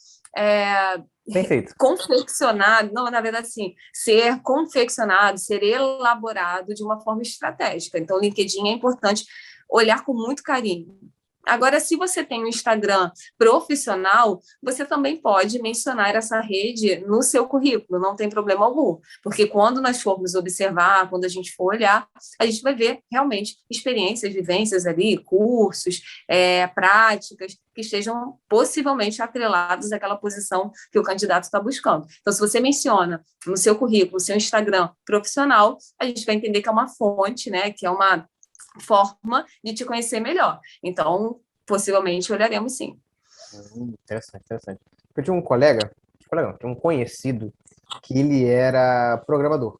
Perfeito. Confeccionado, não, na verdade, sim, ser confeccionado, ser elaborado de uma forma estratégica. Então, o LinkedIn é importante olhar com muito carinho. Agora, se você tem um Instagram profissional, você também pode mencionar essa rede no seu currículo, não tem problema algum, porque quando nós formos observar, quando a gente for olhar, a gente vai ver realmente experiências, vivências ali, cursos, práticas que estejam possivelmente atrelados àquela posição que o candidato está buscando. Então, se você menciona no seu currículo, no seu Instagram profissional, a gente vai entender que é uma fonte, né, que é uma forma de te conhecer melhor. Então, possivelmente, olharemos sim. Interessante. Eu tinha um tinha um conhecido que ele era programador.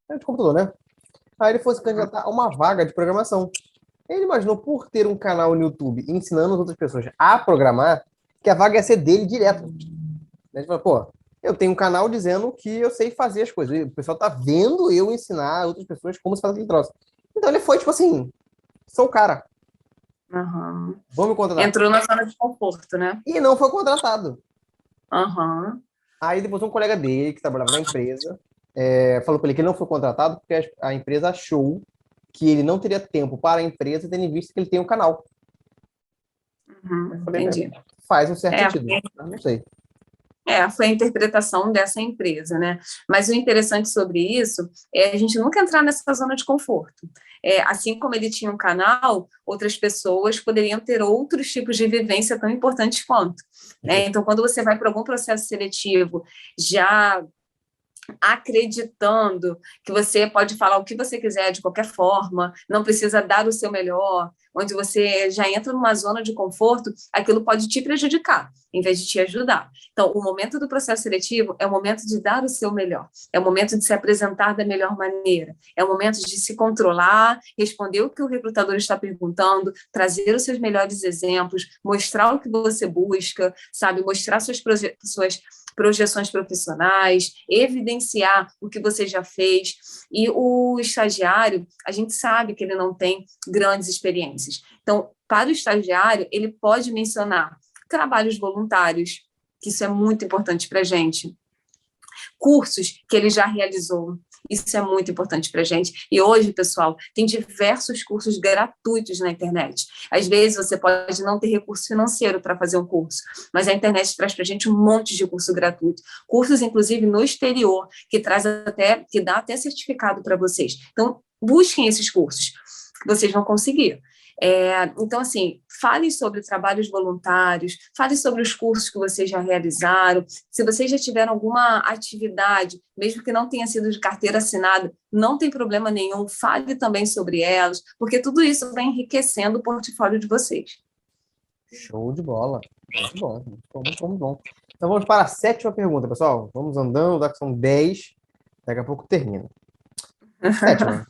Era de computador, né? Aí ele fosse candidatar a uma vaga de programação. Ele imaginou, por ter um canal no YouTube ensinando as outras pessoas a programar, que a vaga ia ser dele direto. Ele falou, pô, eu tenho um canal dizendo que eu sei fazer as coisas. O pessoal tá vendo eu ensinar outras pessoas como se faz aquele troço. Então ele foi, tipo assim, sou o cara. Uhum. Vamos me contratar. Entrou na zona de conforto, né? E não foi contratado. Uhum. Aí depois um colega dele, que trabalhava na empresa, falou para ele que ele não foi contratado porque a empresa achou que ele não teria tempo para a empresa, tendo em vista que ele tem um canal. Uhum. Falei, Entendi. faz um certo sentido. Eu não sei. Foi a interpretação dessa empresa, né? Mas o interessante sobre isso é a gente nunca entrar nessa zona de conforto. Assim como ele tinha um canal, outras pessoas poderiam ter outros tipos de vivência tão importantes quanto. Né? Então, quando você vai para algum processo seletivo já acreditando que você pode falar o que você quiser de qualquer forma, não precisa dar o seu melhor, onde você já entra numa zona de conforto, aquilo pode te prejudicar, em vez de te ajudar. Então, o momento do processo seletivo é o momento de dar o seu melhor, é o momento de se apresentar da melhor maneira, é o momento de se controlar, responder o que o recrutador está perguntando, trazer os seus melhores exemplos, mostrar o que você busca, sabe, mostrar suas projeções profissionais, evidenciar o que você já fez. E o estagiário, a gente sabe que ele não tem grandes experiências. Então, para o estagiário, ele pode mencionar trabalhos voluntários, que isso é muito importante para a gente, cursos que ele já realizou, isso é muito importante para a gente. E hoje, pessoal, tem diversos cursos gratuitos na internet. Às vezes você pode não ter recurso financeiro para fazer um curso, mas a internet traz para a gente um monte de curso gratuito. Cursos, inclusive, no exterior, que dá até certificado para vocês. Então, busquem esses cursos, que vocês vão conseguir. Então, assim, fale sobre trabalhos voluntários, fale sobre os cursos que vocês já realizaram. Se vocês já tiveram alguma atividade, mesmo que não tenha sido de carteira assinada, não tem problema nenhum, fale também sobre elas, porque tudo isso vai enriquecendo o portfólio de vocês. Show de bola. Muito bom, muito bom, muito bom, muito bom. Então vamos para a 7ª pergunta, pessoal. Vamos andando, daqui são 10, daqui a pouco termina. 7ª.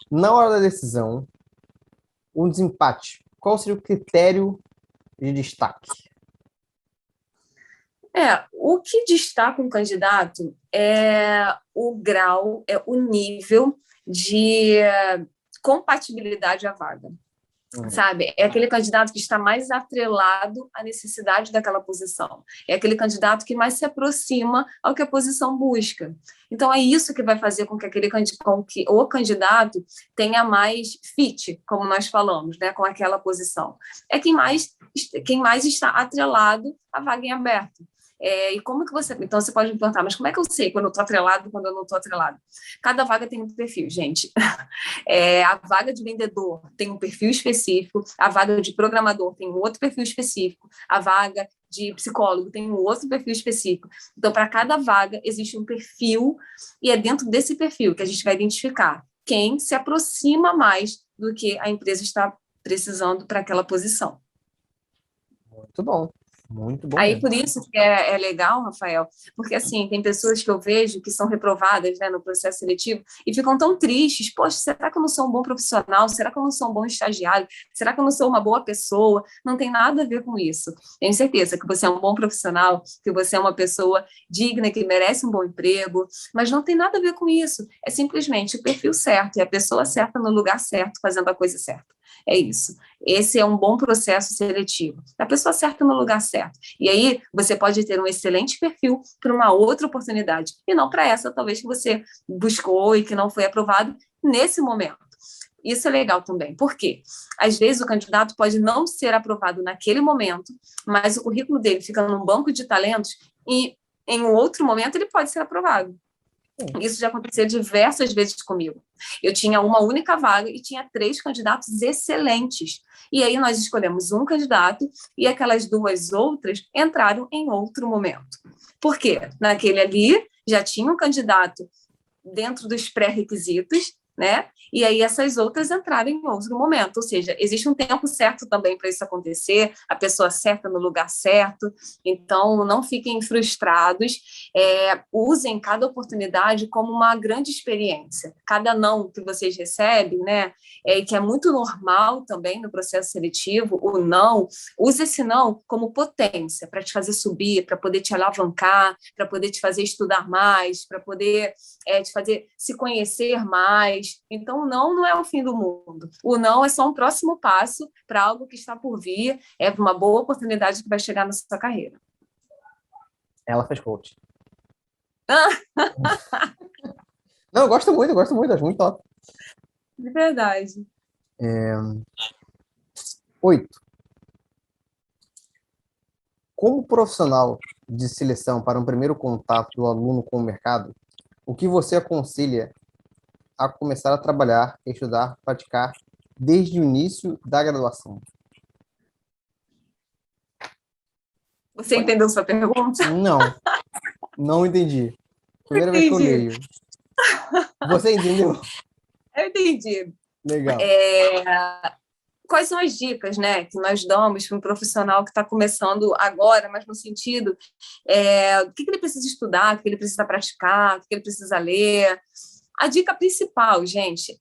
Na hora da decisão, um desempate, qual seria o critério de destaque? O que destaca um candidato é o grau, é o nível de compatibilidade à vaga. Sabe? É aquele candidato que está mais atrelado à necessidade daquela posição. É aquele candidato que mais se aproxima ao que a posição busca. Então, é isso que vai fazer com que o candidato tenha mais fit, como nós falamos, né, com aquela posição. É quem mais está atrelado à vaga em aberto. E como que você... Então, você pode me perguntar, mas como é que eu sei quando eu estou atrelado e quando eu não estou atrelado? Cada vaga tem um perfil, gente. A vaga de vendedor tem um perfil específico, a vaga de programador tem um outro perfil específico, a vaga de psicólogo tem um outro perfil específico. Então, para cada vaga, existe um perfil, e é dentro desse perfil que a gente vai identificar quem se aproxima mais do que a empresa está precisando para aquela posição. Muito bom. Muito bom. Aí, por isso que é legal, Rafael, porque, assim, tem pessoas que eu vejo que são reprovadas, né, no processo seletivo e ficam tão tristes. Poxa, será que eu não sou um bom profissional? Será que eu não sou um bom estagiário? Será que eu não sou uma boa pessoa? Não tem nada a ver com isso. Tenho certeza que você é um bom profissional, que você é uma pessoa digna, que merece um bom emprego, mas não tem nada a ver com isso. É simplesmente o perfil certo e a pessoa certa no lugar certo, fazendo a coisa certa. É isso. Esse é um bom processo seletivo. A pessoa certa no lugar certo. E aí, você pode ter um excelente perfil para uma outra oportunidade, e não para essa, talvez, que você buscou e que não foi aprovado nesse momento. Isso é legal também. Por quê? Às vezes, o candidato pode não ser aprovado naquele momento, mas o currículo dele fica num banco de talentos e, em um outro momento, ele pode ser aprovado. Isso já aconteceu diversas vezes comigo. Eu tinha uma única vaga e tinha 3 candidatos excelentes. E aí nós escolhemos um candidato e aquelas 2 outras entraram em outro momento. Por quê? Naquele ali já tinha um candidato dentro dos pré-requisitos, né? E aí essas outras entraram em outro momento. Ou seja, existe um tempo certo também para isso acontecer, a pessoa certa no lugar certo. Então, não fiquem frustrados, usem cada oportunidade como uma grande experiência. Cada não que vocês recebem, né? Que é muito normal também no processo seletivo, o não, use esse não como potência para te fazer subir, para poder te alavancar, para poder te fazer estudar mais, para poder te fazer se conhecer mais. Então, o não é o fim do mundo. O não é só um próximo passo para algo que está por vir, é uma boa oportunidade que vai chegar na sua carreira. Ela faz coach. Não, eu gosto muito, acho muito top. De verdade. 8. Como profissional de seleção para um primeiro contato do aluno com o mercado, o que você aconselha a começar a trabalhar, estudar, praticar desde o início da graduação? Você entendeu sua pergunta? Não entendi. Primeira vez que eu Entendi. leio. Você entendeu? Eu entendi. Legal. Quais são as dicas, né, que nós damos para um profissional que está começando agora, mas no sentido, o que ele precisa estudar, o que ele precisa praticar, o que ele precisa ler? A dica principal, gente,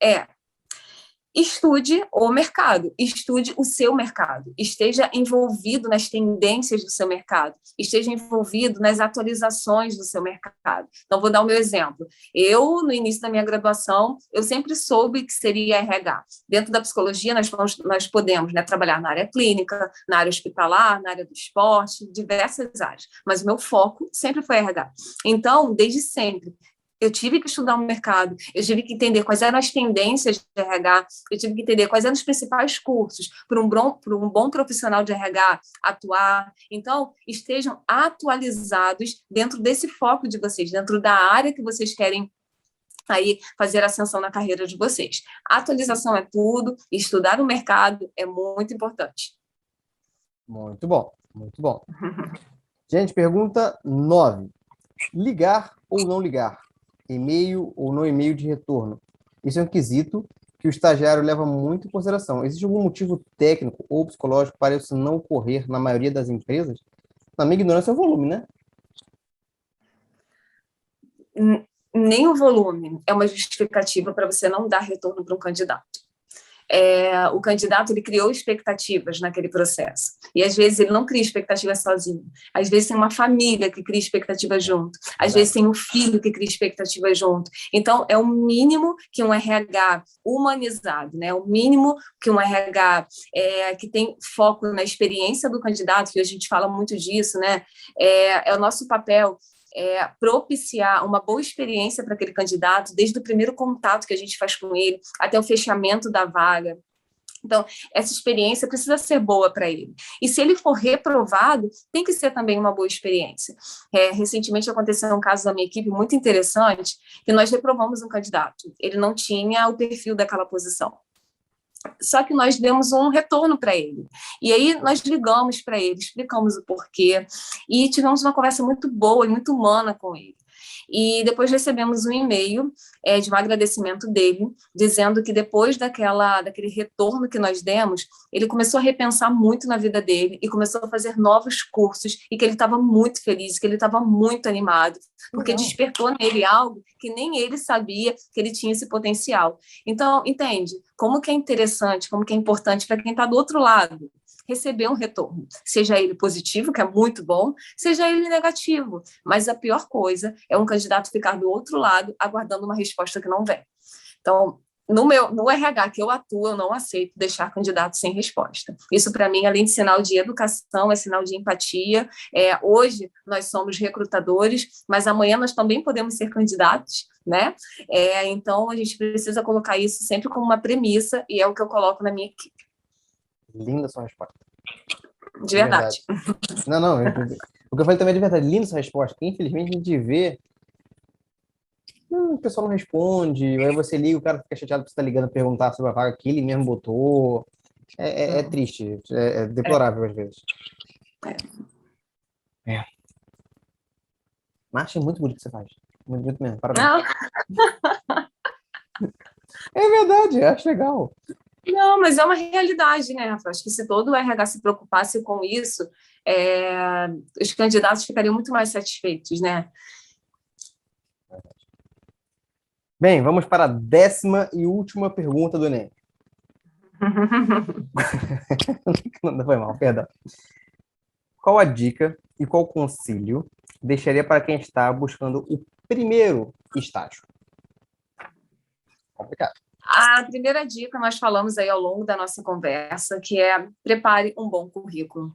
estude o mercado, estude o seu mercado, esteja envolvido nas tendências do seu mercado, esteja envolvido nas atualizações do seu mercado. Então, vou dar o meu exemplo. Eu, no início da minha graduação, eu sempre soube que seria RH. Dentro da psicologia, nós podemos, né, trabalhar na área clínica, na área hospitalar, na área do esporte, diversas áreas, mas o meu foco sempre foi RH. Então, desde sempre, eu tive que estudar o mercado, eu tive que entender quais eram as tendências de RH, eu tive que entender quais eram os principais cursos para um bom profissional de RH atuar. Então, estejam atualizados dentro desse foco de vocês, dentro da área que vocês querem aí fazer ascensão na carreira de vocês. Atualização é tudo, estudar o mercado é muito importante. Muito bom, muito bom. Gente, pergunta 9. Ligar ou não ligar? E-mail ou não e-mail de retorno? Isso é um quesito que o estagiário leva muito em consideração. Existe algum motivo técnico ou psicológico para isso não ocorrer na maioria das empresas? Na minha ignorância, é o volume, né? Nem o volume é uma justificativa para você não dar retorno para um candidato. O candidato ele criou expectativas naquele processo. E às vezes ele não cria expectativas sozinho. Às vezes tem uma família que cria expectativa junto. Às vezes tem um filho que cria expectativa junto. Então, é o mínimo que um RH humanizado, né? O mínimo que um RH que tem foco na experiência do candidato, que hoje a gente fala muito disso, né? É o nosso papel propiciar uma boa experiência para aquele candidato, desde o primeiro contato que a gente faz com ele, até o fechamento da vaga. Então, essa experiência precisa ser boa para ele. E se ele for reprovado, tem que ser também uma boa experiência. Recentemente aconteceu um caso da minha equipe muito interessante, que nós reprovamos um candidato. Ele não tinha o perfil daquela posição. Só que nós demos um retorno para ele. E aí nós ligamos para ele, explicamos o porquê e tivemos uma conversa muito boa e muito humana com ele. E depois recebemos um e-mail de um agradecimento dele, dizendo que depois daquele retorno que nós demos, ele começou a repensar muito na vida dele e começou a fazer novos cursos e que ele estava muito feliz, que ele estava muito animado, porque despertou nele algo que nem ele sabia que ele tinha esse potencial. Então, entende? Como que é interessante, como que é importante para quem está do outro lado receber um retorno, seja ele positivo, que é muito bom, seja ele negativo. Mas a pior coisa é um candidato ficar do outro lado aguardando uma resposta que não vem. Então, no RH que eu atuo, eu não aceito deixar candidato sem resposta. Isso, para mim, além de sinal de educação, é sinal de empatia. Hoje, nós somos recrutadores, mas amanhã nós também podemos ser candidatos, né? Então, a gente precisa colocar isso sempre como uma premissa, e é o que eu coloco na minha equipe. Linda sua resposta. De verdade. Não. O que eu falei também é de verdade. Linda sua resposta. Infelizmente, a gente vê. O pessoal não responde. Aí você liga, o cara fica chateado por você estar ligando perguntar sobre a vaga que ele mesmo botou. É triste. É deplorável às vezes. Mas achei muito bonito o que você faz. Muito bonito mesmo. Parabéns. É verdade, acho legal. Não, mas é uma realidade, né, Rafa? Acho que se todo o RH se preocupasse com isso, os candidatos ficariam muito mais satisfeitos, né? Bem, vamos para a 10ª e última pergunta do Enem. Não foi mal, perdão. Qual a dica e qual conselho deixaria para quem está buscando o primeiro estágio? Complicado. A primeira dica nós falamos aí ao longo da nossa conversa, que é prepare um bom currículo.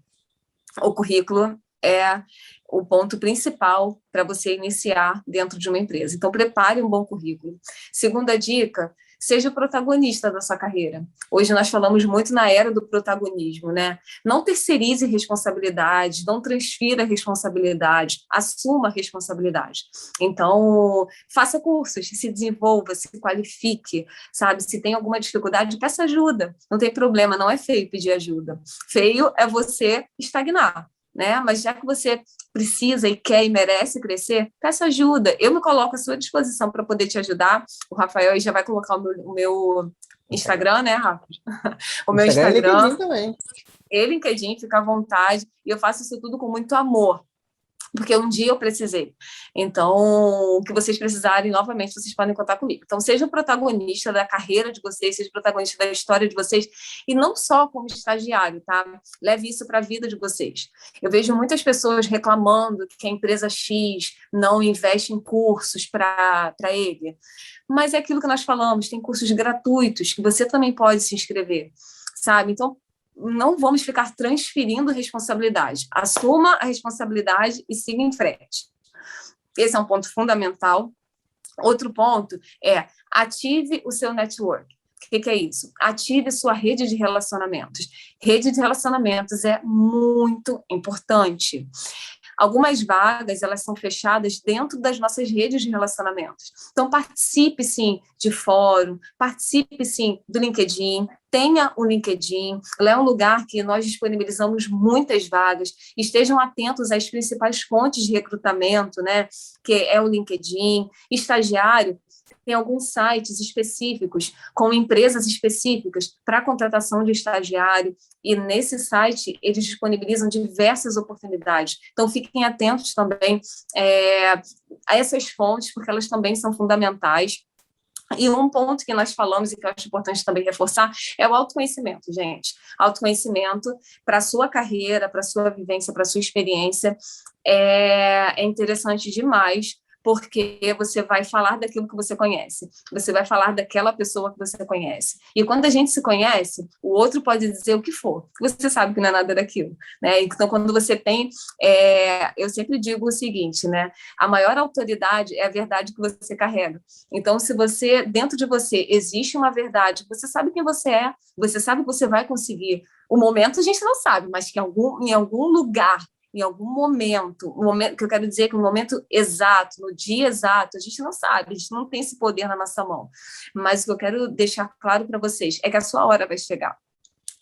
O currículo é o ponto principal para você iniciar dentro de uma empresa. Então, prepare um bom currículo. Segunda dica, seja o protagonista da sua carreira. Hoje nós falamos muito na era do protagonismo, né? Não terceirize responsabilidade, não transfira responsabilidade, assuma responsabilidade. Então, faça cursos, se desenvolva, se qualifique, sabe? Se tem alguma dificuldade, peça ajuda. Não tem problema, não é feio pedir ajuda. Feio é você estagnar. Né? Mas já que você precisa e quer e merece crescer, peça ajuda. Eu me coloco à sua disposição para poder te ajudar. O Rafael já vai colocar o meu Instagram, né, Rafa? O meu Instagram e Instagram. LinkedIn também. E LinkedIn, fica à vontade. E eu faço isso tudo com muito amor. Porque um dia eu precisei. Então, o que vocês precisarem, novamente, vocês podem contar comigo. Então, seja o protagonista da carreira de vocês, seja o protagonista da história de vocês, e não só como estagiário, tá? Leve isso para a vida de vocês. Eu vejo muitas pessoas reclamando que a empresa X não investe em cursos para ele. Mas é aquilo que nós falamos, tem cursos gratuitos que você também pode se inscrever, sabe? Então, não vamos ficar transferindo responsabilidade. Assuma a responsabilidade e siga em frente. Esse é um ponto fundamental. Outro ponto é ative o seu network. O que é isso? Ative sua rede de relacionamentos. Rede de relacionamentos é muito importante. Algumas vagas, elas são fechadas dentro das nossas redes de relacionamentos. Então, participe, sim, de fórum, participe, sim, do LinkedIn, tenha o LinkedIn, lá é um lugar que nós disponibilizamos muitas vagas, estejam atentos às principais fontes de recrutamento, né, que é o LinkedIn, estagiário, tem alguns sites específicos, com empresas específicas para contratação de estagiário, e nesse site eles disponibilizam diversas oportunidades. Então, fiquem atentos também a essas fontes, porque elas também são fundamentais. E um ponto que nós falamos e que eu acho importante também reforçar é o autoconhecimento, gente. Autoconhecimento para a sua carreira, para a sua vivência, para a sua experiência é interessante demais, porque você vai falar daquilo que você conhece, você vai falar daquela pessoa que você conhece. E quando a gente se conhece, o outro pode dizer o que for, você sabe que não é nada daquilo, né? Então, quando você tem... eu sempre digo o seguinte, né? A maior autoridade é a verdade que você carrega. Então, se você, dentro de você, existe uma verdade, você sabe quem você é, você sabe que você vai conseguir. O momento a gente não sabe, mas que em algum lugar, em algum momento, um momento que eu quero dizer que no momento exato, no dia exato, a gente não sabe, a gente não tem esse poder na nossa mão. Mas o que eu quero deixar claro para vocês é que a sua hora vai chegar.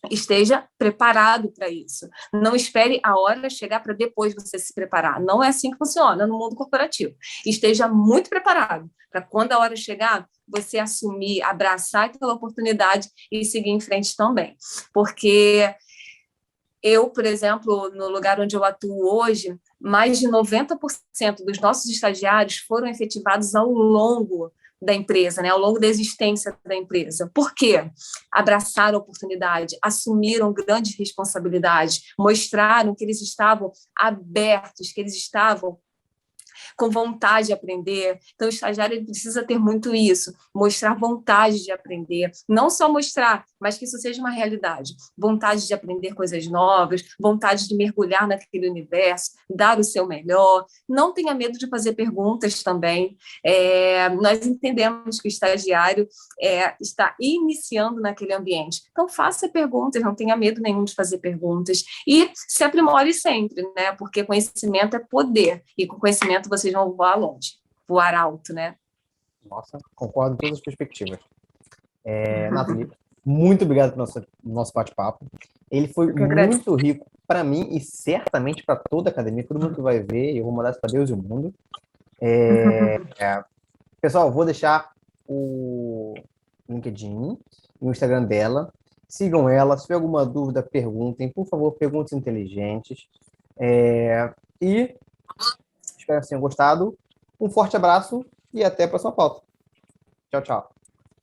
Esteja preparado para isso. Não espere a hora chegar para depois você se preparar. Não é assim que funciona no mundo corporativo. Esteja muito preparado para quando a hora chegar, você assumir, abraçar aquela oportunidade e seguir em frente também. Porque eu, por exemplo, no lugar onde eu atuo hoje, mais de 90% dos nossos estagiários foram efetivados ao longo da empresa, né, ao longo da existência da empresa. Por quê? Abraçaram a oportunidade, assumiram grandes responsabilidades, mostraram que eles estavam abertos, que eles estavam com vontade de aprender. Então, o estagiário ele precisa ter muito isso, mostrar vontade de aprender. Não só mostrar, mas que isso seja uma realidade. Vontade de aprender coisas novas, vontade de mergulhar naquele universo, dar o seu melhor. Não tenha medo de fazer perguntas também. Nós entendemos que o estagiário está iniciando naquele ambiente. Então, faça perguntas, não tenha medo nenhum de fazer perguntas. E se aprimore sempre, né? Porque conhecimento é poder. E com conhecimento vocês vão voar longe, voar alto, né? Nossa, concordo com todas as perspectivas. Nathalie, muito obrigado pelo nosso bate-papo. Ele foi muito rico para mim e certamente para toda a academia, todo mundo que vai ver, eu vou mandar isso para Deus e o mundo. Pessoal, vou deixar o LinkedIn e o Instagram dela. Sigam ela. Se tiver alguma dúvida, perguntem. Por favor, perguntas inteligentes. E espero que tenham gostado. Um forte abraço e até a próxima pauta. Tchau, tchau.